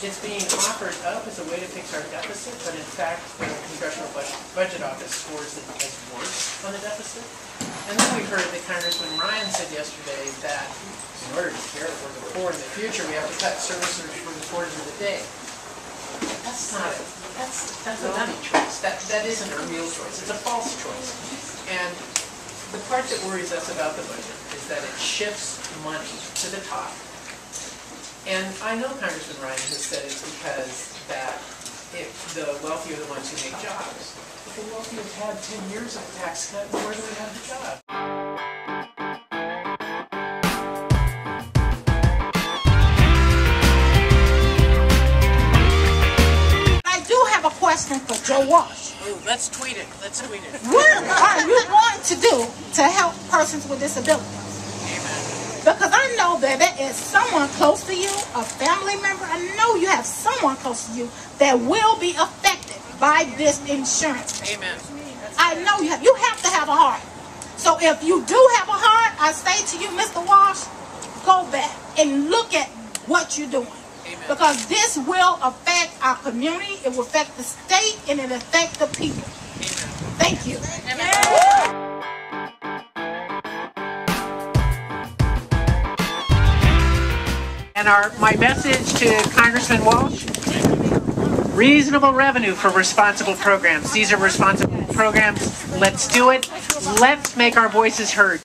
it's being offered up as a way to fix our deficit, but in fact, the Congressional Budget Office scores it as worse on the deficit. And then we heard that Congressman Ryan said yesterday that in order to care for the poor in the future, we have to cut services for the poor of the day. That's not it. That's a nutty choice. That isn't a real choice. It's a false choice. And the part that worries us about the budget is that it shifts money to the top. And I know Congressman Ryan has said it's because that the wealthy are the ones who make jobs. But the wealthy have had 10 years of tax cut, and where do we have the job? I do have a question for Joe Walsh. Ooh, let's tweet it. Let's tweet it. What are you going to do to help persons with disabilities? Because I know that there is someone close to you, a family member. I know you have someone close to you that will be affected by this insurance. Amen. I know you have. You have to have a heart. So if you do have a heart, I say to you, Mr. Walsh, go back and look at what you're doing. Amen. Because this will affect our community, it will affect the state, and it will affect the people. Amen. Thank you. Amen. And my message to Congressman Walsh, reasonable revenue for responsible programs. These are responsible programs. Let's do it. Let's make our voices heard.